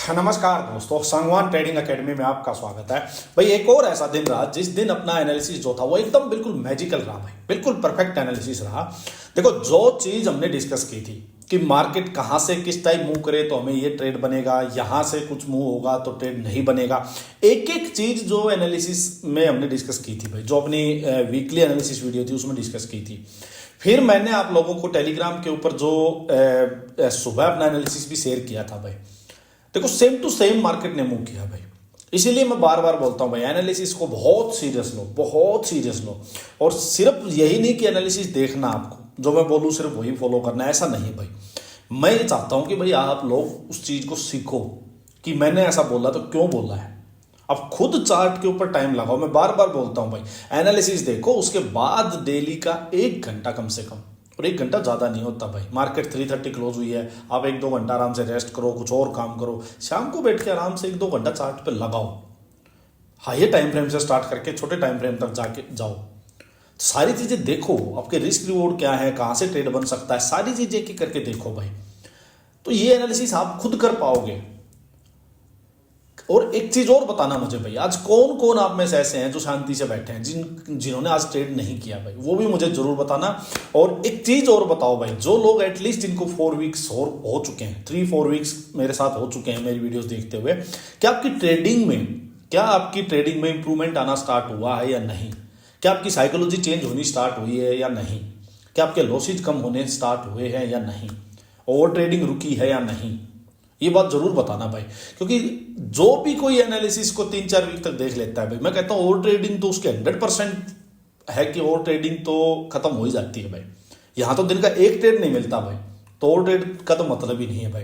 नमस्कार दोस्तों, Sangwan trading academy में आपका स्वागत है। भाई एक और ऐसा दिन रहा जिस दिन अपना एनालिसिस जो था वो एकदम बिल्कुल मैजिकल रहा भाई, बिल्कुल परफेक्ट एनालिसिस रहा। देखो, जो चीज हमने डिस्कस की थी कि मार्केट कहां से किस टाइप मूव करे तो हमें ये ट्रेड बनेगा, यहां से कुछ मूव होगा तो ट्रेड नहीं बनेगा, एक एक चीज जो एनालिसिस में हमने डिस्कस की थी भाई, जो अपनी वीकली एनालिसिस वीडियो थी उसमें डिस्कस की थी। फिर मैंने आप लोगों को टेलीग्राम के ऊपर जो सुबह अपना एनालिसिस भी शेयर किया था भाई। देखो, सेम टू सेम मार्केट ने मूव किया भाई। इसीलिए मैं बार बार बोलता हूं भाई, एनालिसिस को बहुत सीरियस लो, बहुत सीरियस लो। और सिर्फ यही नहीं कि एनालिसिस देखना, आपको जो मैं बोलूं सिर्फ वही फॉलो करना, ऐसा नहीं भाई। मैं ये चाहता हूं कि भाई आप लोग उस चीज को सीखो कि मैंने ऐसा बोला तो क्यों बोला है। अब खुद चार्ट के ऊपर टाइम लगाओ। मैं बार बार बोलता हूं भाई, एनालिसिस देखो, उसके बाद डेली का 1 घंटा कम से कम, और 1 घंटा ज़्यादा नहीं होता भाई। मार्केट 3:30 क्लोज हुई है, आप 1-2 घंटा आराम से रेस्ट करो, कुछ और काम करो, शाम को बैठ के आराम से 1-2 घंटा चार्ट पे लगाओ। हाई टाइम फ्रेम से स्टार्ट करके छोटे टाइम फ्रेम तक जाके जाओ, सारी चीज़ें देखो, आपके रिस्क रिवॉर्ड क्या है, कहाँ से ट्रेड बन सकता है, सारी चीज़ें एक एक करके देखो भाई। तो ये एनालिसिस आप खुद कर पाओगे। और एक चीज और बताना मुझे भाई, आज कौन कौन आप में से ऐसे हैं जो शांति से बैठे हैं, जिन्होंने आज ट्रेड नहीं किया भाई, वो भी मुझे जरूर बताना। और एक चीज और बताओ भाई, जो लोग एटलीस्ट जिनको 4 वीक्स हो चुके हैं, 3-4 वीक्स मेरे साथ हो चुके हैं मेरी वीडियोस देखते हुए, क्या आपकी ट्रेडिंग में इंप्रूवमेंट आना स्टार्ट हुआ है या नहीं? क्या आपकी साइकोलॉजी चेंज होनी स्टार्ट हुई है या नहीं? क्या आपके लॉसेज कम होने स्टार्ट हुए हैं या नहीं? ओवर ट्रेडिंग रुकी है या नहीं? ये बात जरूर बताना भाई, क्योंकि जो भी कोई एनालिसिस को 3-4 वीक तक देख लेता है भाई, मैं कहता हूं ओवर ट्रेडिंग तो उसके 100% है कि ओवर ट्रेडिंग तो खत्म हो ही जाती है भाई। यहां तो दिन का एक ट्रेड नहीं मिलता भाई, तो ओवर ट्रेड का तो मतलब ही नहीं है भाई।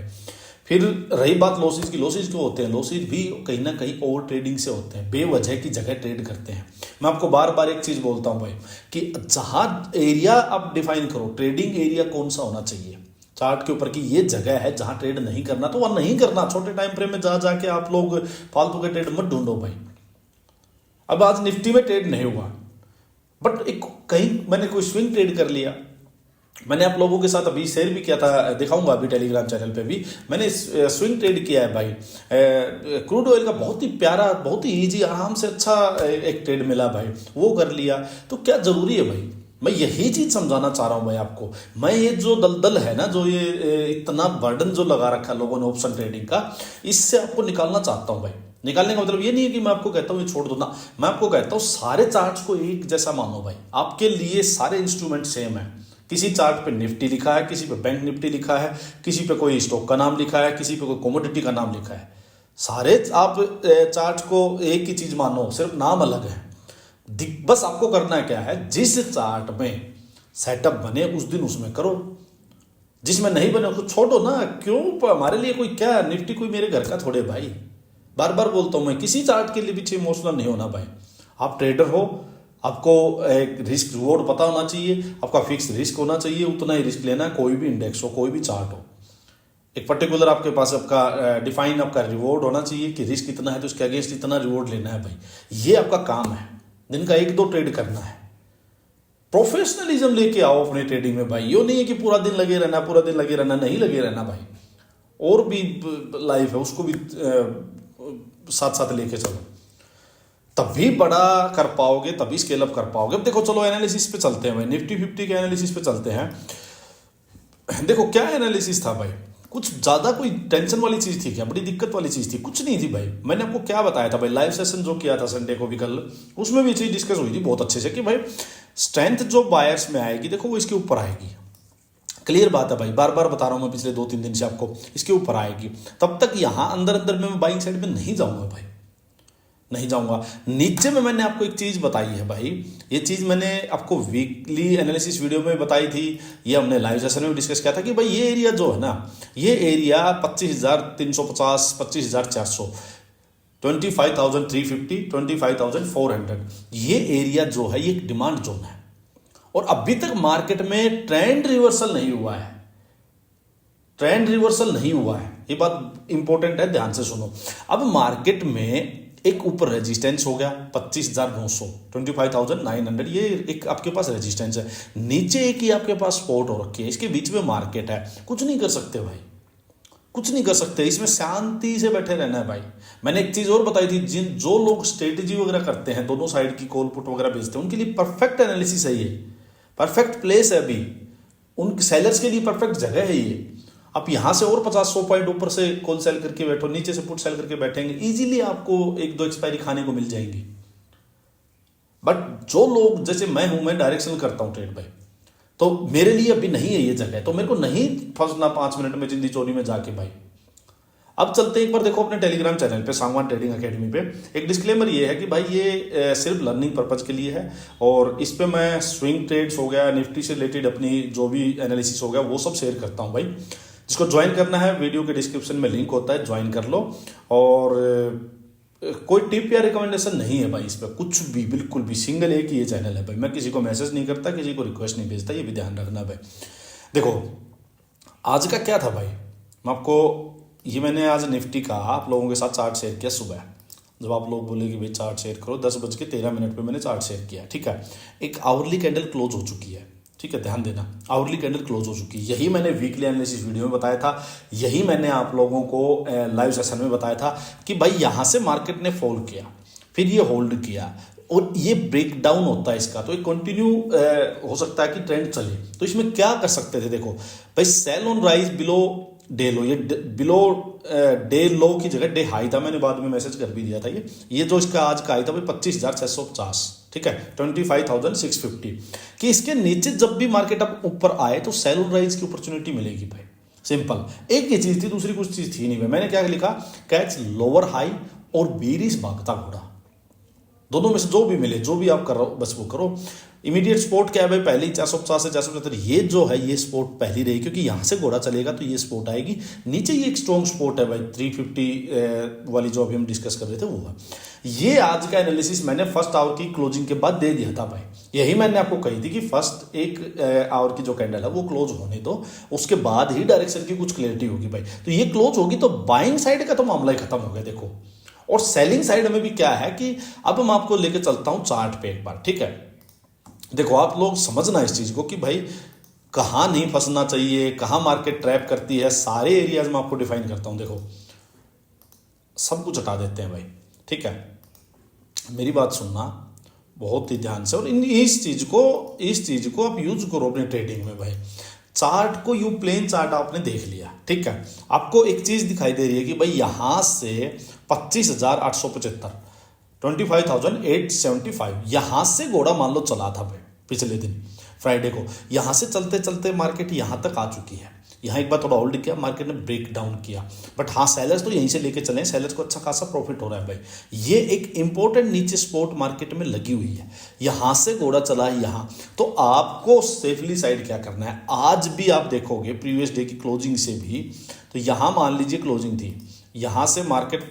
फिर रही बात लॉसेज की, लॉसेज क्यों होते हैं? लॉसेज भी कहीं ना कहीं ओवर ट्रेडिंग से होते हैं, बेवजह की जगह ट्रेड करते हैं। मैं आपको बार बार एक चीज बोलता हूं भाई कि जहां एरिया आप डिफाइन करो, ट्रेडिंग एरिया कौन सा होना चाहिए चार्ट के ऊपर की, ये जगह है जहां ट्रेड नहीं करना तो वह नहीं करना। छोटे टाइम फ्रेम में जा जाके आप लोग फालतू के ट्रेड मत ढूंढो भाई। अब आज निफ्टी में ट्रेड नहीं हुआ, बट एक कहीं मैंने कोई स्विंग ट्रेड कर लिया। मैंने आप लोगों के साथ अभी शेयर भी किया था, दिखाऊंगा अभी टेलीग्राम चैनल पे भी, मैंने स्विंग ट्रेड किया है भाई। क्रूड ऑयल का बहुत ही प्यारा, बहुत ही इजी, आराम से अच्छा एक ट्रेड मिला भाई, वो कर लिया। तो क्या जरूरी है भाई? मैं यही चीज समझाना चाह रहा हूं भाई आपको। मैं ये जो दलदल है ना, जो ये इतना बर्डन जो लगा रखा है लोगों ने ऑप्शन ट्रेडिंग का, इससे आपको निकालना चाहता हूं भाई। निकालने का मतलब ये नहीं है कि मैं आपको कहता हूं ये छोड़ दो ना, मैं आपको कहता हूं सारे चार्ट्स को एक जैसा मानो भाई। आपके लिए सारे इंस्ट्रूमेंट सेम है। किसी चार्ट पे निफ्टी लिखा है, किसी पे बैंक निफ्टी लिखा है, किसी पे कोई स्टॉक का नाम लिखा है, किसी पे कोई कमोडिटी का नाम लिखा है। सारे आप चार्ट को एक ही चीज मानो, सिर्फ नाम अलग है। बस आपको करना क्या है, जिस चार्ट में सेटअप बने उस दिन उसमें करो, जिसमें नहीं बने उसको छोड़ो ना। क्यों? हमारे लिए कोई क्या निफ्टी कोई मेरे घर का थोड़े भाई। बार बार बोलता हूं मैं, किसी चार्ट के लिए पीछे इमोशनल नहीं होना भाई। आप ट्रेडर हो, आपको एक रिस्क रिवॉर्ड पता होना चाहिए, आपका फिक्स रिस्क होना चाहिए, उतना ही रिस्क लेना है। कोई भी इंडेक्स हो, कोई भी चार्ट हो, एक पर्टिकुलर आपके पास आपका डिफाइन आपका रिवॉर्ड होना चाहिए कि रिस्क इतना है तो उसके अगेंस्ट इतना रिवॉर्ड लेना है भाई। ये आपका काम है, दिन का 1-2 ट्रेड करना है। प्रोफेशनलिज्म लेके आओ अपने ट्रेडिंग में भाई। यो नहीं है कि पूरा दिन लगे रहना, पूरा दिन लगे रहना, नहीं लगे रहना भाई। और भी लाइफ है, उसको भी साथ साथ लेके चलो, तभी बड़ा कर पाओगे, तभी स्केल अप कर पाओगे। अब देखो, चलो एनालिसिस पे चलते हैं भाई, निफ्टी 50 के एनालिसिस पे चलते हैं। देखो क्या एनालिसिस था भाई, कुछ ज्यादा कोई टेंशन वाली चीज थी क्या? बड़ी दिक्कत वाली चीज थी? कुछ नहीं थी भाई। मैंने आपको क्या बताया था भाई, लाइव सेशन जो किया था संडे को भी कल, उसमें भी चीज डिस्कस हुई थी बहुत अच्छे से कि भाई स्ट्रेंथ जो बायर्स में आएगी, देखो वो इसके ऊपर आएगी। क्लियर बात है भाई, बार बार बता रहा हूं मैं पिछले 2-3 दिन से आपको, इसके ऊपर आएगी। तब तक यहां अंदर अंदर में मैं बाइंग साइड में नहीं जाऊंगा भाई, नहीं जाऊंगा। नीचे में मैंने आपको एक चीज बताई है भाई, ये चीज मैंने आपको वीकली एनालिसिस वीडियो में बताई थी, ये हमने लाइव सेशन में डिस्कस किया था कि भाई ये एरिया जो है ना, ये एरिया 25,350, 25,400, 25,350, 25,400, ये एरिया जो है ये एक डिमांड जोन है। और अभी तक मार्केट में ट्रेंड रिवर्सल नहीं हुआ है, ट्रेंड रिवर्सल नहीं हुआ है। ये बात इंपॉर्टेंट है, ध्यान से सुनो। अब मार्केट में एक ऊपर रेजिस्टेंस हो गया 25,900, 25,900, ये एक आपके पास रेजिस्टेंस है। नीचे एक ही आपके पास सपोर्ट हो रखी है, इसके बीच में मार्केट है, कुछ नहीं कर सकते भाई। कुछ नहीं कर सकते, इसमें शांति से बैठे रहना है भाई। मैंने एक चीज और बताई थी, जो लोग स्ट्रेटेजी वगैरह करते हैं, दोनों साइड की कॉल पुट वगैरह बेचते हैं, उनके लिए परफेक्ट एनालिसिस है ये, परफेक्ट प्लेस है अभी, उन सेलर्स के लिए परफेक्ट जगह है ये। आप यहां से और 50-100 पॉइंट ऊपर से कॉल सेल करके बैठो, नीचे से पुट सेल करके बैठेंगे, इजीली आपको 1-2 एक्सपायरी खाने को मिल जाएंगी। बट जो लोग, जैसे मैं हूं, मैं डायरेक्शनल करता हूं ट्रेड भाई, तो मेरे लिए अभी नहीं है ये जगह, तो मेरे को नहीं फंसना 5 मिनट में जिंदी चोरी में जाके भाई। अब चलते हैं एक बार, देखो अपने टेलीग्राम चैनल पे, सांगवान ट्रेडिंग एकेडमी पे, एक डिस्क्लेमर ये है कि भाई ये सिर्फ लर्निंग पर्पज के लिए है, और इस पे मैं स्विंग ट्रेड्स हो गया, निफ्टी से रिलेटेड अपनी जो भी एनालिसिस हो गया वो सब शेयर करता हूँ भाई। जिसको ज्वाइन करना है, वीडियो के डिस्क्रिप्शन में लिंक होता है, ज्वाइन कर लो। और कोई टिप या रिकमेंडेशन नहीं है भाई इस पर, कुछ भी, बिल्कुल भी, सिंगल एक ही ये चैनल है भाई। मैं किसी को मैसेज नहीं करता, किसी को रिक्वेस्ट नहीं भेजता, ये भी ध्यान रखना भाई। देखो आज का क्या था भाई, मैं आपको ये, मैंने आज निफ्टी का आप लोगों के साथ चार्ट शेयर किया सुबह, जब आप लोग बोले कि भाई चार्ट शेयर करो, 10:13 पे मैंने चार्ट शेयर किया, ठीक है। एक आवरली कैंडल क्लोज हो चुकी है, ठीक है, ध्यान देना, आवरली कैंडल क्लोज हो चुकी है। यही मैंने वीकली एनालिसिस वीडियो में बताया था, यही मैंने आप लोगों को लाइव सेशन में बताया था कि भाई यहाँ से मार्केट ने फॉल किया, फिर ये होल्ड किया, और ये ब्रेक डाउन होता है इसका, तो ये कंटिन्यू हो सकता है कि ट्रेंड चले। तो इसमें क्या कर सकते थे, देखो भाई, sell on rise below day low, ये बिलो डे लो की जगह डे हाई था, मैंने बाद में मैसेज कर भी दिया था। ये जो इसका आज का हाई था भाई 25,650, ठीक है, 25,650, कि इसके नीचे जब भी मार्केट अब ऊपर आए तो सेल ऑन राइज की अपॉर्चुनिटी मिलेगी भाई। सिंपल, एक ही चीज थी, दूसरी कुछ चीज थी नहीं भाई। मैंने क्या लिखा, कैच लोअर हाई और बीरिश भागता घोड़ा, दोनों में से जो भी मिले, जो भी आप कर रहे हो बस वो करो। इमीडिएट स्पोर्ट क्या है भाई, पहले ही 450 से 475, ये जो है ये स्पोर्ट पहली रही, क्योंकि यहां से घोड़ा चलेगा तो ये स्पोर्ट आएगी। नीचे ये एक स्ट्रॉन्ग स्पोर्ट है भाई, 350 वाली जो अभी हम डिस्कस कर रहे थे वो है। ये आज का एनालिसिस मैंने फर्स्ट आवर की क्लोजिंग के बाद दे दिया था भाई। यही मैंने आपको कही थी कि फर्स्ट एक आवर की जो कैंडल है वो क्लोज होने दो, उसके बाद ही डायरेक्शन की कुछ क्लियरिटी होगी भाई। तो ये क्लोज होगी तो बाइंग साइड का तो मामला ही खत्म हो गया देखो। और सेलिंग साइड में भी क्या है कि अब मैं आपको लेके चलता हूं चार्ट पे एक बार, ठीक है। देखो आप लोग समझना इस चीज को कि भाई कहां नहीं फंसना चाहिए, कहां मार्केट ट्रैप करती है, सारे एरियाज में आपको डिफाइन करता हूं। देखो सब कुछ हटा देते हैं भाई, ठीक है, मेरी बात सुनना बहुत ही ध्यान से, और इस चीज को आप यूज करो अपने ट्रेडिंग में भाई। चार्ट को, यू प्लेन चार्ट आपने देख लिया, ठीक है, आपको एक चीज दिखाई दे रही है कि भाई यहां से 25,875, 25,875, यहां से घोड़ा मान लो चला था भाई पिछले दिन फ्राइडे को। यहां से चलते चलते मार्केट यहां तक आ चुकी है, यहां एक बार थोड़ा होल्ड किया, मार्केट ने ब्रेक डाउन किया, बट हाँ सेलर्स तो यहीं से लेके चले, सेलर्स को अच्छा खासा प्रॉफिट हो रहा है भाई। ये एक इंपॉर्टेंट नीचे स्पॉट मार्केट में लगी हुई है, यहां से घोड़ा चला है यहां, तो आपको सेफली साइड क्या करना है। आज भी आप देखोगे प्रीवियस डे की क्लोजिंग से भी, तो यहां मान लीजिए क्लोजिंग थी, यहां से मार्केट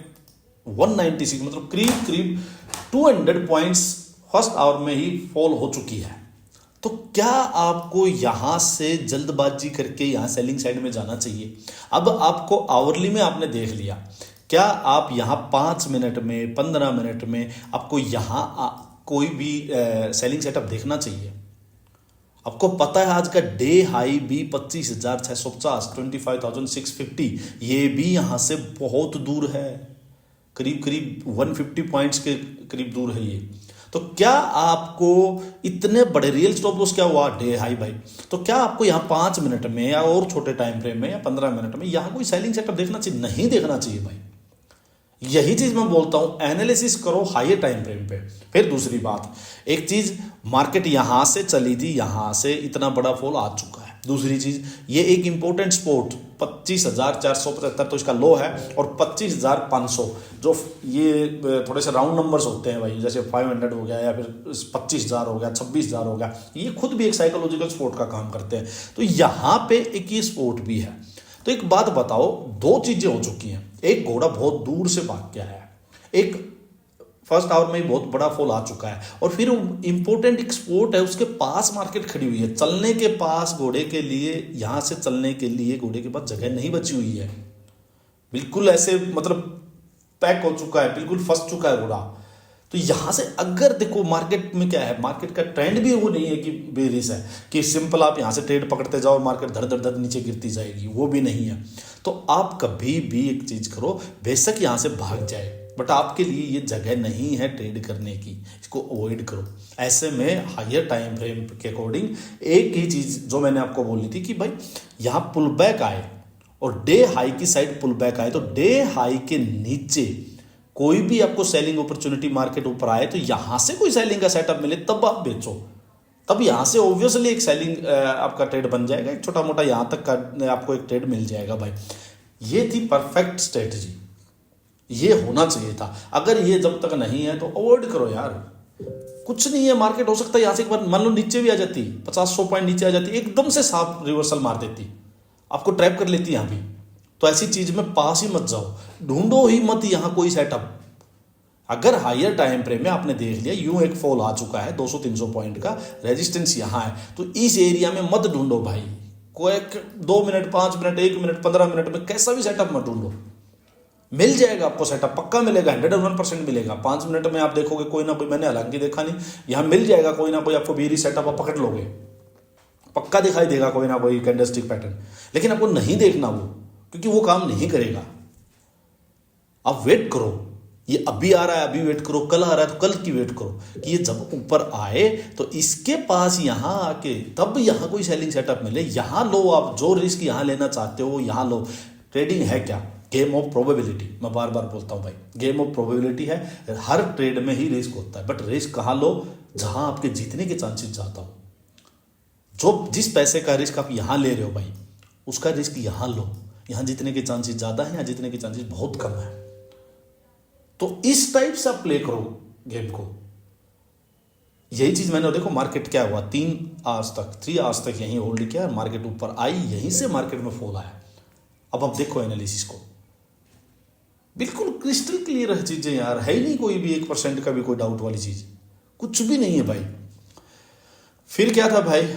196, मतलब करीब 200 पॉइंट्स फर्स्ट आवर में ही फॉल हो चुकी है। तो क्या आपको यहां से जल्दबाजी करके यहां सेलिंग साइड में जाना चाहिए? अब आपको आवरली में आपने देख लिया, क्या आप यहां 5 मिनट में, 15 मिनट में आपको यहां कोई भी सेलिंग सेटअप देखना चाहिए? आपको पता है आज का डे हाई भी 25,650, 25,650, ये भी यहां से बहुत दूर है, करीब 150 पॉइंट्स के करीब दूर है ये। तो क्या आपको इतने बड़े रियल स्टॉप लॉस क्या हुआ डे हाई भाई, तो क्या आपको यहाँ 5 मिनट में या और छोटे टाइम फ्रेम में या 15 मिनट में यहाँ कोई सेलिंग सेटअप देखना चाहिए? नहीं देखना चाहिए भाई। यही चीज मैं बोलता हूं, एनालिसिस करो हाई टाइम फ्रेम पे। फिर दूसरी बात, एक चीज, मार्केट यहां से चली थी, यहां से इतना बड़ा फॉल आ चुका है। दूसरी चीज, ये एक इंपॉर्टेंट स्पोर्ट 25,475 तो इसका लो है, और 25,500 जो ये थोड़े से राउंड नंबर्स होते हैं भाई, जैसे 500 हो गया या फिर 25,000 हो गया, 26,000 हो गया, ये खुद भी एक साइकोलॉजिकल स्पोर्ट का काम करते हैं। तो यहां पे एक ये स्पोर्ट भी है। तो एक बात बताओ, दो चीजें हो चुकी हैं, एक घोड़ा बहुत दूर से भाग के आया है, एक फर्स्ट आवर में ही बहुत बड़ा फॉल आ चुका है, और फिर इंपॉर्टेंट एक स्पोर्ट है उसके पास मार्केट खड़ी हुई है, चलने के पास घोड़े के लिए, यहां से चलने के लिए घोड़े के पास जगह नहीं बची हुई है, बिल्कुल ऐसे मतलब पैक हो चुका है, बिल्कुल फंस चुका है घोड़ा। तो यहां से अगर देखो मार्केट में क्या है, मार्केट का ट्रेंड भी वो नहीं है कि बेरिश है कि सिंपल आप यहां से ट्रेड पकड़ते जाओ मार्केट धड़ धड़ धड़ नीचे गिरती जाएगी, वो भी नहीं है। तो आप कभी भी एक चीज करो, बेशक यहां से भाग जाए बट आपके लिए ये जगह नहीं है ट्रेड करने की, इसको अवॉइड करो। ऐसे में हायर टाइम फ्रेम के अकॉर्डिंग एक ही चीज जो मैंने आपको बोली थी कि भाई यहां पुल बैक आए और डे हाई की साइड पुल बैक आए, तो डे हाई के नीचे कोई भी आपको सेलिंग अपॉर्चुनिटी मार्केट ऊपर आए तो यहां से कोई सेलिंग का सेटअप मिले तब आप बेचो, तब यहां से ऑब्वियसली एक सेलिंग आपका ट्रेड बन जाएगा, एक छोटा मोटा यहां तक का आपको एक ट्रेड मिल जाएगा भाई। ये थी परफेक्ट स्ट्रेटजी, ये होना चाहिए था। अगर ये जब तक नहीं है तो अवॉइड करो यार, कुछ नहीं है। मार्केट हो सकता है यहां से एक बार मान लो नीचे भी आ जाती, 50-100 पॉइंट नीचे आ जाती, एकदम से साफ रिवर्सल मार देती, आपको ट्रैप कर लेती यहां भी। तो ऐसी चीज में पास ही मत जाओ, ढूंढो ही मत यहां कोई सेटअप। अगर हायर टाइम फ्रेम में आपने देख लिया यूं एक फॉल आ चुका है 200-300 पॉइंट का, रेजिस्टेंस यहां है, तो इस एरिया में मत ढूंढो भाई। कोई 2 मिनट, 5 मिनट, 1 मिनट, 15 मिनट में कैसा भी सेटअप मत ढूंढो, मिल जाएगा आपको सेटअप, पक्का मिलेगा, 101% मिलेगा। 5 मिनट में आप देखोगे कोई ना कोई, मैंने हालांकि देखा नहीं, यहां मिल जाएगा कोई ना कोई आपको बेरी सेटअप, आप पकड़ लोगे, पक्का दिखाई देगा कोई ना कोई कैंडलस्टिक पैटर्न। लेकिन आपको नहीं देखना वो, क्योंकि वो काम नहीं करेगा। आप वेट करो, ये अभी आ रहा है अभी वेट करो, कल आ रहा है तो कल की वेट करो कि ये जब ऊपर आए तो इसके पास यहां आके तब यहां कोई सेलिंग सेटअप मिले, यहां लो। आप जो रिस्क यहां लेना चाहते हो यहां लो। ट्रेडिंग है क्या? Game of probability. मैं बार बार बोलता हूं भाई, गेम ऑफ प्रोबेबिलिटी है, हर ट्रेड में ही रिस्क होता है, बट रिस्क कहां लो? जहां आपके जीतने के चांसेस ज्यादा हो। जो जिस पैसे का रिस्क आप यहां ले रहे हो भाई, उसका रिस्क यहां लो, यहां जीतने के चांसेस ज्यादा है, यहां जीतने के चांसेस बहुत कम है। तो इस टाइप से आप प्ले करो गेम को। यही चीज मैंने देखो, मार्केट क्या हुआ, 3 आवर्स तक यहीं होल्ड किया, मार्केट ऊपर आई, यहीं से मार्केट में फॉल आया। अब आप देखो एनालिसिस को, बिल्कुल क्रिस्टल क्लियर है चीजें यार, है ही नहीं कोई भी 1% का भी कोई डाउट वाली चीज, कुछ भी नहीं है भाई। फिर क्या था भाई,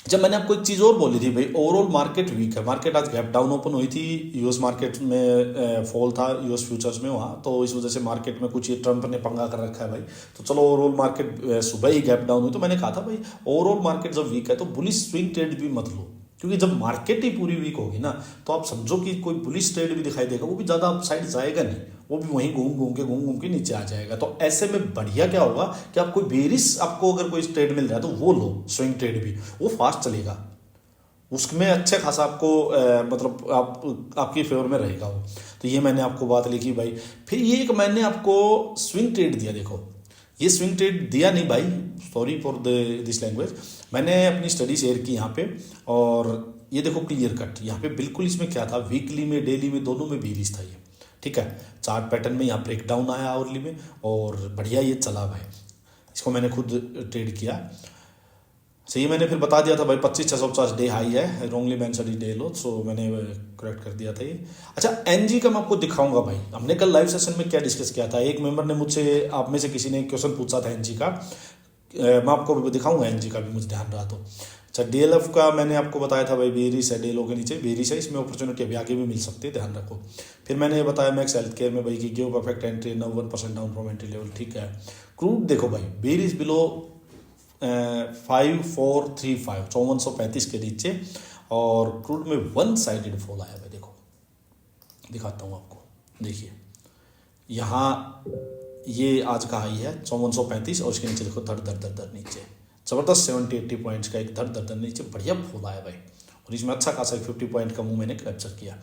जब मैंने आपको एक चीज और बोली थी भाई, ओवरऑल मार्केट वीक है, मार्केट आज गैप डाउन ओपन हुई थी, यूएस मार्केट में फॉल था, यूएस फ्यूचर्स में वहां, तो इस वजह से मार्केट में कुछ ये ट्रंप ने पंगा कर रखा है भाई। तो चलो ओवरऑल मार्केट सुबह ही गैप डाउन हुई, तो मैंने कहा था भाई ओवरऑल मार्केट जब वीक है तो बुलिश स्विंग ट्रेड भी मत लो, क्योंकि जब मार्केट ही पूरी वीक होगी ना तो आप समझो कि कोई बुलिश ट्रेड भी दिखाई देगा, वो भी ज्यादा अपसाइड जाएगा नहीं, वो भी वहीं घूम घूम के नीचे आ जाएगा। तो ऐसे में बढ़िया क्या होगा कि आप कोई बेरिश, आपको अगर कोई ट्रेड मिल रहा है तो वो लो, स्विंग ट्रेड भी, वो फास्ट चलेगा, उसमें अच्छे खासा आपको मतलब आपकी फेवर में रहेगा वो। तो ये मैंने आपको बात लिखी भाई। फिर ये एक मैंने आपको स्विंग ट्रेड दिया, देखो ये स्विंग ट्रेड दिया नहीं भाई, सॉरी फॉर दिस लैंग्वेज, मैंने अपनी स्टडी शेयर की यहाँ पे, और ये देखो क्लियर कट, यहाँ पे बिल्कुल इसमें क्या था, वीकली में डेली में दोनों में बेरिश था ये, ठीक है। चार्ट पैटर्न में यहाँ ब्रेक डाउन आया आवरली में, और बढ़िया ये चला भाई, इसको मैंने खुद ट्रेड किया। सही, मैंने फिर बता दिया था भाई 25,650 डे हाई है, रॉन्गली मेंशन डे लो, सो मैंने करेक्ट कर दिया था ये। अच्छा, एनजी का मैं आपको दिखाऊंगा भाई, हमने कल लाइव सेशन में क्या डिस्कस किया था। एक मेंबर ने मुझसे, आप में से किसी ने क्वेश्चन पूछा था एनजी का, मैं आपको दिखाऊंगा एनजी का भी, मुझे ध्यान रहा तो। अच्छा, डीएलएफ का मैंने आपको बताया था भाई, बेरिश है, डेलो के नीचे बेरिश है, इसमें अपॉर्चुनिटी अभी आगे भी मिल सकती है, ध्यान रखो। फिर मैंने बताया मैक्स हेल्थ केयर में भाई कि give perfect entry, 1% down from entry level, ठीक है। क्रूड देखो भाई, बेरिश बिलो 5435, 5435 के नीचे, और क्रूड में 1 साइडेड फॉल आया भाई, देखो दिखाता हूँ आपको, देखिए यहाँ ये आज का हाई है 5435, और इसके नीचे देखो धड़ धड़ धड़ धड़ नीचे, जबरदस्त 70-80 पॉइंट्स का एक धड़ धड़ धड़ नीचे बढ़िया फॉल आया भाई, और इसमें अच्छा खासा 50 पॉइंट का मूव मैंने कैप्चर किया।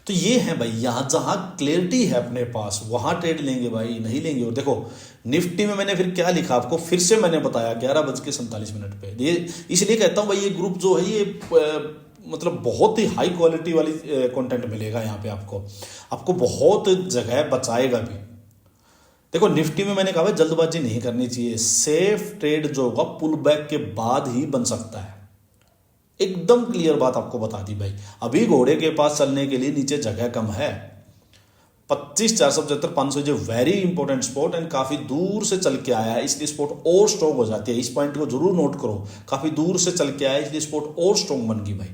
तो ये है भाई, यहाँ जहां क्लियरिटी है अपने पास वहां ट्रेड लेंगे भाई, नहीं लेंगे। और देखो निफ्टी में मैंने फिर क्या लिखा आपको, फिर से मैंने बताया 11:47 पे, ये इसलिए कहता हूँ भाई ये ग्रुप जो है ये मतलब बहुत ही हाई क्वालिटी वाली कंटेंट मिलेगा यहाँ पे आपको बहुत जगह बचाएगा भी। देखो निफ्टी में मैंने कहा भाई जल्दबाजी नहीं करनी चाहिए, सेफ ट्रेड जो होगा पुल बैक के बाद ही बन सकता है, एकदम क्लियर बात आपको बता दी भाई। अभी घोड़े के पास चलने के लिए नीचे जगह कम है, 25,475, 500 जो वेरी इंपॉर्टेंट स्पॉट, एंड काफी दूर से चल के आया है, इसलिए स्पॉट और स्ट्रॉन्ग हो जाती है। इस पॉइंट को जरूर नोट करो, काफी दूर से चल के आया इसलिए स्पॉट और स्ट्रॉन्ग बन गई भाई।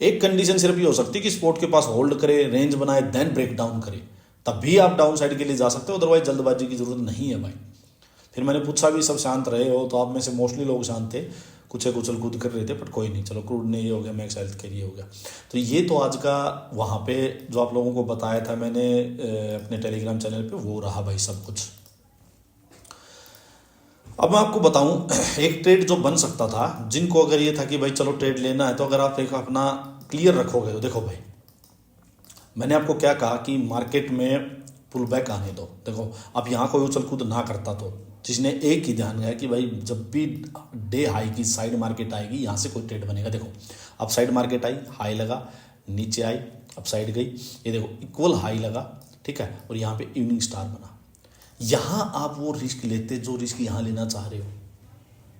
एक कंडीशन सिर्फ ये हो सकती है कि स्पॉट के पास होल्ड करे, रेंज बनाए, देन ब्रेक डाउन करे, तब भी आप डाउन साइड के लिए जा सकते हो, अदरवाइज जल्दबाजी की जरूरत नहीं है भाई। फिर मैंने पूछा भी सब शांत रहे हो, तो आप में से मोस्टली लोग शांत थे, कुछ कुचल कूद कर रहे थे, बट कोई नहीं, चलो क्रूड ने ये हो गया, मैक्स हेल्थ केयर ये हो गया। तो ये तो आज का वहाँ पे जो आप लोगों को बताया था मैंने अपने टेलीग्राम चैनल पे, वो रहा भाई सब कुछ। अब मैं आपको बताऊं एक ट्रेड जो बन सकता था, जिनको अगर ये था कि भाई चलो ट्रेड लेना है, तो अगर आप एक अपना क्लियर रखोगे तो देखो भाई, मैंने आपको क्या कहा कि मार्केट में पुल बैक आने दो। देखो अब यहाँ कोई उछल कूद ना करता तो जिसने एक ही ध्यान गया कि भाई जब भी डे हाई की साइड मार्केट आएगी यहाँ से कोई ट्रेड बनेगा। देखो अब साइड मार्केट आई, हाई लगा, नीचे आई, अब साइड गई, ये देखो इक्वल हाई लगा, ठीक है, और यहाँ पे इवनिंग स्टार बना। यहाँ आप वो रिस्क लेते जो रिस्क यहाँ लेना चाह रहे हो।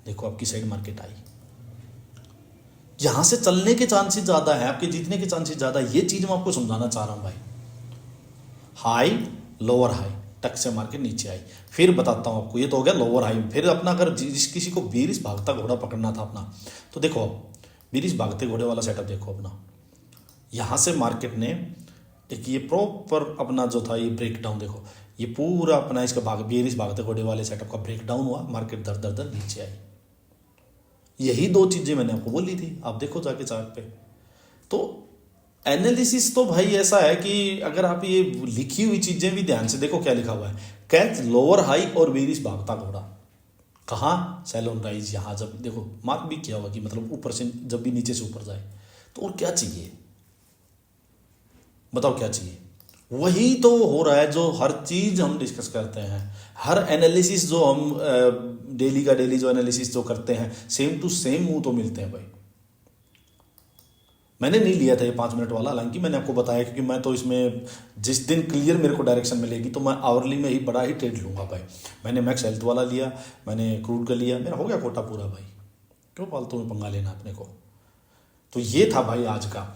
देखो आपकी साइड मार्केट आई, यहां से चलने के चांसेस ज्यादा है, आपके जीतने के चांसेस ज्यादा है। ये चीज मैं आपको समझाना चाह रहा हूं भाई। हाई लोअर हाई, टक से मार्केट नीचे आई, फिर बताता हूं आपको, ये तो हो गया लोअर हाई। फिर अपना अगर किसी को बीरिश भागता घोड़ा पकड़ना था अपना, तो देखो बीरिश भागते घोड़े वाला सेटअप देखो अपना। यहां से मार्केट ने एक ये प्रॉपर अपना जो था ये ब्रेक डाउन, देखो ये पूरा अपना इसका बीरिश भागते घोड़े वाले सेटअप का ब्रेक डाउन हुआ, मार्केट दर दर दर नीचे आई। यही दो चीजें मैंने आपको बोली थी, आप देखो जाके चार्ट पे। तो एनालिसिस तो भाई ऐसा है कि अगर आप ये लिखी हुई चीजें भी ध्यान से देखो, क्या लिखा हुआ है, कैच लोअर हाई और बेरिश भागता घोड़ा, कहाँ सेल ऑन राइज। यहाँ जब देखो मार्क भी किया हुआ कि मतलब ऊपर से जब भी नीचे से ऊपर जाए, तो और क्या चाहिए बताओ, क्या चाहिए? वही तो हो रहा है जो हर चीज हम डिस्कस करते हैं, हर एनालिसिस जो हम डेली का डेली जो एनालिसिस जो करते हैं, सेम टू सेम मुंह तो मिलते हैं भाई। मैंने नहीं लिया था ये 5 मिनट वाला, हालांकि मैंने आपको बताया क्योंकि मैं तो इसमें जिस दिन क्लियर मेरे को डायरेक्शन मिलेगी तो मैं आवरली में ही बड़ा ही ट्रेड लूंगा भाई। मैंने मैक्स हेल्थ वाला लिया, मैंने क्रूड का लिया, मेरा हो गया कोटा पूरा भाई, क्यों फालतू में पंगा लेना अपने को। तो ये था भाई आज का।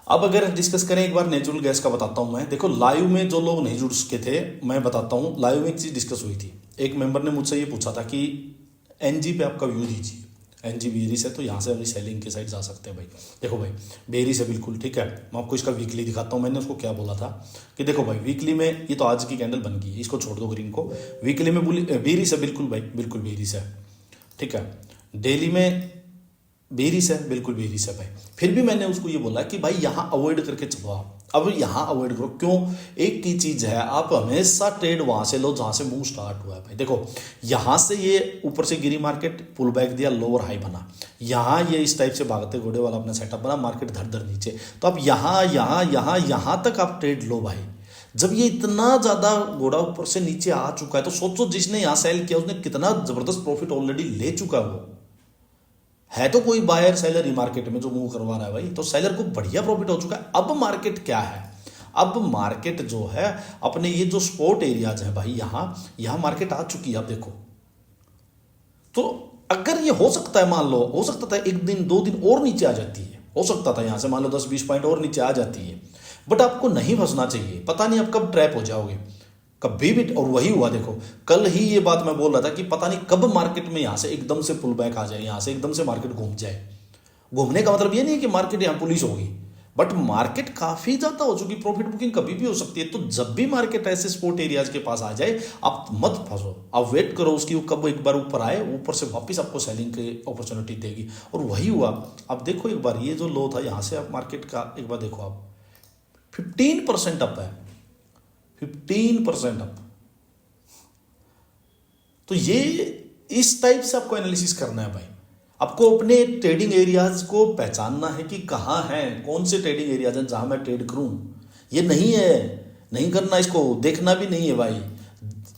अब अगर डिस्कस करें एक बार नेचुरल गैस का बताता हूं मैं। देखो लाइव में जो लोग नहीं जुड़ सके थे, मैं बताता हूं, लाइव में एक चीज डिस्कस हुई थी। एक मेंबर ने मुझसे ये पूछा था कि एनजी पे आपका व्यू दीजिए, एनजी बेरिस है तो यहाँ से अभी सेलिंग के साइड जा सकते हैं भाई। देखो भाई बेरिस है बिल्कुल, ठीक है, मैं आपको इसका वीकली दिखाता हूँ। मैंने उसको क्या बोला था कि देखो भाई वीकली में, ये तो आज की कैंडल बन गई है, इसको छोड़ दो ग्रीन को, वीकली में बेरिस है बिल्कुल भाई, बिल्कुल बेरिस है, ठीक है। डेली में बेरिस है, बिल्कुल बेरिस है भाई। फिर भी मैंने उसको ये बोला कि भाई यहाँ अवॉइड करके चलो आप, अब यहाँ अवॉइड करो। क्यों? एक ही चीज है, आप हमेशा ट्रेड वहां से लो जहां से मूव स्टार्ट हुआ है भाई। देखो यहां से ये ऊपर से गिरी मार्केट, पुल बैक दिया, लोअर हाई बना, यहाँ ये इस टाइप से भागते घोड़े वाला अपना सेटअप बना, मार्केट धर धर नीचे। तो अब यहाँ तक आप ट्रेड लो भाई। जब ये इतना ज्यादा घोड़ा ऊपर से नीचे आ चुका है, तो सोचो जिसने यहाँ सेल किया उसने कितना जबरदस्त प्रॉफिट ऑलरेडी ले चुका है तो कोई बायर सेलर ही मार्केट में जो मूव करवा रहा है भाई, तो सेलर को बढ़िया प्रॉफिट हो चुका है। अब मार्केट क्या है, अब मार्केट जो है अपने ये जो स्पॉट एरियाज है भाई, यहां मार्केट आ चुकी है। आप देखो तो अगर ये हो सकता है, मान लो हो सकता था 1 दिन 2 दिन और नीचे आ जाती है, हो सकता था यहां से मान लो 10-20 पॉइंट और नीचे आ जाती है, बट आपको नहीं फंसना चाहिए। पता नहीं आप कब ट्रैप हो जाओगे, कभी भी। और वही हुआ, देखो कल ही ये बात मैं बोल रहा था कि पता नहीं कब मार्केट में यहां से एकदम से पुल बैक आ जाए, यहां से एकदम से मार्केट घूम जाए। घूमने का मतलब ये नहीं है कि मार्केट यहां पुलिस होगी, बट मार्केट काफी ज्यादा हो चुकी, प्रॉफिट बुकिंग कभी भी हो सकती है। तो जब भी मार्केट ऐसे स्पोर्ट एरियाज के पास आ जाए, आप मत फंसो, आप वेट करो उसकी कब एक बार ऊपर आए, ऊपर से वापस आपको सेलिंग की अपॉर्चुनिटी देगी। और वही हुआ। अब देखो एक बार ये जो लो था यहां से आप मार्केट का एक बार देखो, आप 15% अप है, 15% अप। तो ये इस टाइप से आपको एनालिसिस करना है भाई। आपको अपने ट्रेडिंग एरियाज को पहचानना है कि कहां है, कौन से ट्रेडिंग एरियाज हैं जहां मैं ट्रेड करूं। ये नहीं है, नहीं करना, इसको देखना भी नहीं है भाई,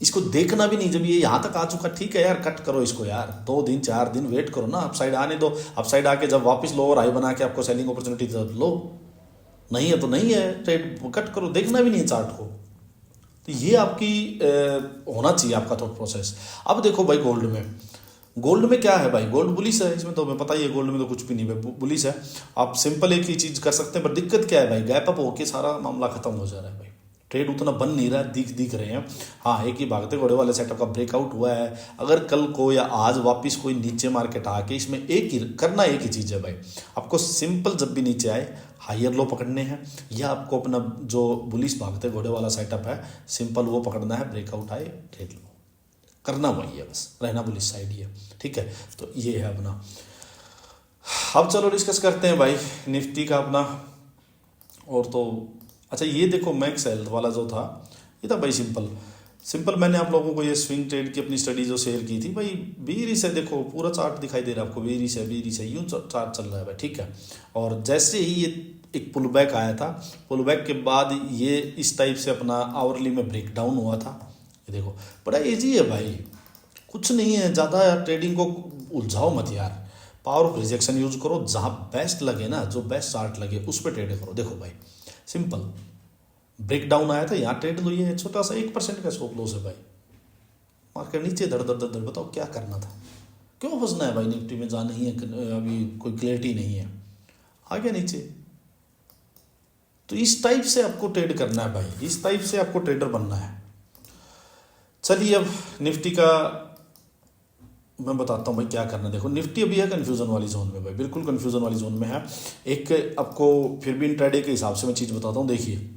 इसको देखना भी नहीं। जब ये यहां तक आ चुका, ठीक है यार, कट करो इसको यार, 2 दिन 4 दिन वेट करो ना, अपसाइड आने दो। अपसाइड आके जब वापस लोअर हाई बना के आपको सेलिंग अपॉर्चुनिटी लो, नहीं है तो नहीं है, ट्रेड कट करो, देखना भी नहीं है चार्ट को। तो ये आपकी होना चाहिए आपका थॉट प्रोसेस। अब देखो भाई गोल्ड में क्या है भाई, गोल्ड बुलिश है, इसमें तो हमें पता ही है, गोल्ड में तो कुछ भी नहीं है, बुलिश है। आप सिंपल एक ही चीज कर सकते हैं, पर दिक्कत क्या है भाई, गैप अप होके सारा मामला खत्म हो जा रहा है भाई, ट्रेड उतना बन नहीं रहा, दिख रहे हैं। हाँ, एक ही भागते घोड़े वाले सेटअप का ब्रेकआउट हुआ है। अगर कल को या आज वापस कोई नीचे मार्केट आके, इसमें एक ही चीज है भाई, आपको सिंपल जब भी नीचे आए हायर लो पकड़ने हैं, या आपको अपना जो बुलिश भागते घोड़े वाला सेटअप है सिंपल वो पकड़ना है, ब्रेकआउट आए ट्रेड लो, करना वही है, बस रहना बुलिश साइड ही है। ठीक है, तो ये है अपना। अब चलो डिस्कस करते हैं भाई निफ्टी का अपना। और तो अच्छा ये देखो मैक्स हेल्थ वाला जो था ये था भाई सिंपल मैंने आप लोगों को ये स्विंग ट्रेड की अपनी स्टडी जो शेयर की थी भाई, बीरी से देखो पूरा चार्ट दिखाई दे रहा है आपको, बीरी से यूँ चार्ट चल रहा है भाई। ठीक है, और जैसे ही ये एक पुल बैक आया था, पुल बैक के बाद ये इस टाइप से अपना आवरली में ब्रेक डाउन हुआ था। ये देखो बड़ा ईजी है भाई, कुछ नहीं है, ज़्यादा ट्रेडिंग को उलझाओ मत यार, पावर ऑफ रिजेक्शन यूज करो, जहाँ बेस्ट लगे ना, जो बेस्ट चार्ट लगे उस पर ट्रेड करो। देखो भाई सिंपल ब्रेक डाउन आया था, यहाँ ट्रेड लो, ये छोटा सा 1% का स्टॉप लॉस है भाई, मार्केट नीचे धड़ धड़ धड़, बताओ क्या करना था, क्यों फंसना है भाई निफ्टी में, जहाँ नहीं है अभी कोई क्लैरिटी नहीं है, आ गया नीचे। तो इस टाइप से आपको ट्रेड करना है भाई, इस टाइप से आपको ट्रेडर बनना है। चलिए अब निफ्टी का मैं बताता हूँ भाई क्या करना है। देखो निफ्टी अभी है कन्फ्यूजन वाली जोन में भाई, बिल्कुल कन्फ्यूजन वाली जोन में है। एक आपको फिर भी इंट्राडे के हिसाब से मैं चीज़ बताता हूँ, देखिए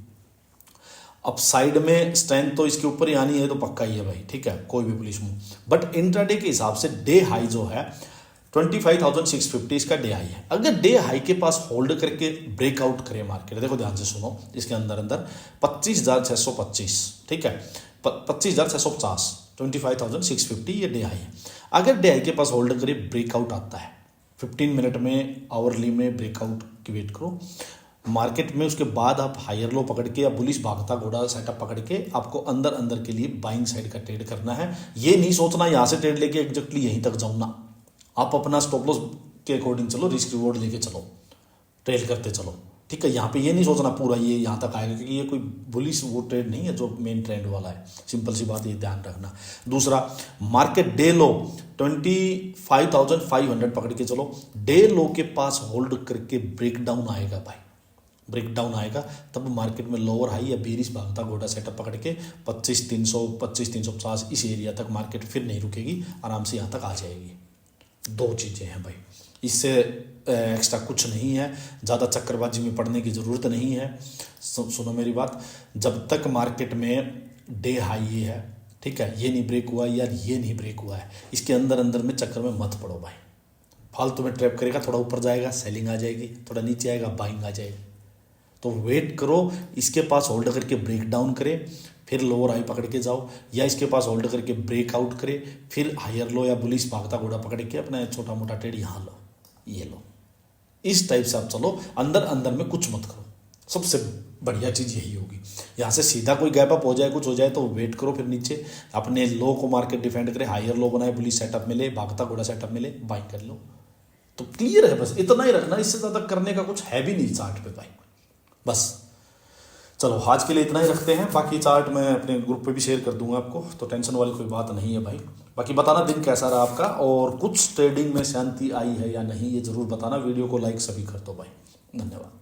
अब साइड में स्ट्रेंथ तो इसके ऊपर ही आनी है तो पक्का ही है भाई। ठीक है, कोई भी बुलिश मूव, बट इंट्राडे के हिसाब से डे हाई जो है 25,650 इसका डे हाई है। अगर डे हाई के पास होल्ड करके ब्रेकआउट करे मार्केट, देखो ध्यान से सुनो, इसके अंदर 25,625, ठीक है 25,650, 25,650 ये डे हाई है। अगर डे हाई के पास होल्ड करे ब्रेकआउट आता है 15 मिनट में आवरली में ब्रेकआउट की वेट करो मार्केट में, उसके बाद आप हायर लो पकड़ के या बुलिश भागता घोड़ा सेटअप पकड़ के आपको अंदर के लिए बाइंग साइड का ट्रेड करना है। ये नहीं सोचना यहाँ से ट्रेड लेके एग्जैक्टली यहीं तक जाऊँ ना, आप अपना स्टॉप लॉस के अकॉर्डिंग चलो, रिस्क रिवॉर्ड लेके चलो, ट्रेड करते चलो। ठीक है, यहाँ पे ये नहीं सोचना पूरा ये यहाँ तक आएगा, क्योंकि ये कोई बुलिश वो ट्रेड नहीं है जो मेन ट्रेंड वाला है, सिंपल सी बात ये ध्यान रखना। दूसरा मार्केट डे लो 25,500 पकड़ के चलो, डे लो के पास होल्ड करके ब्रेक डाउन आएगा भाई, ब्रेक डाउन आएगा तब मार्केट में लोअर हाई या बेरिश भागता घोड़ा सेटअप पकड़ के 25,300 25,350 इस एरिया तक मार्केट फिर नहीं रुकेगी, आराम से यहाँ तक आ जाएगी। दो चीज़ें हैं भाई, इससे एक्स्ट्रा कुछ नहीं है, ज़्यादा चक्करबाजी में पड़ने की ज़रूरत नहीं है। सुनो मेरी बात, जब तक मार्केट में डे हाई ये है, ठीक है, ये नहीं ब्रेक हुआ यार, ये नहीं ब्रेक हुआ है, इसके अंदर में चक्कर में मत पड़ो भाई, फालतू में ट्रैप करेगा, थोड़ा ऊपर जाएगा सेलिंग आ जाएगी, थोड़ा नीचे आएगा बाइंग आ जाएगी। तो वेट करो, इसके पास होल्ड करके ब्रेक डाउन करे फिर लोअर हाई पकड़ के जाओ, या इसके पास होल्ड करके ब्रेकआउट करे फिर हायर लो या बुलिश भागता घोड़ा पकड़ के अपना छोटा मोटा ट्रेड यहाँ लो, ये लो, इस टाइप से आप चलो, अंदर में कुछ मत करो, सबसे बढ़िया चीज़ यही होगी। यहाँ से सीधा कोई गैप अप हो जाए कुछ हो जाए तो वेट करो, फिर नीचे अपने लो को मार्केट डिफेंड करे, हायर लो बनाए, बुलिश सेटअप मिले, भागता घोड़ा सेटअप मिले, बाई कर लो, तो क्लियर है। बस इतना ही रखना, इससे ज़्यादा करने का कुछ है भी नहीं चार्ट पे भाई। बस चलो आज के लिए इतना ही रखते हैं, बाकी चार्ट मैं अपने ग्रुप पे भी शेयर कर दूंगा आपको, तो टेंशन वाली कोई बात नहीं है भाई। बाकी बताना दिन कैसा रहा आपका, और कुछ ट्रेडिंग में शांति आई है या नहीं ये ज़रूर बताना, वीडियो को लाइक सभी कर दो भाई, धन्यवाद।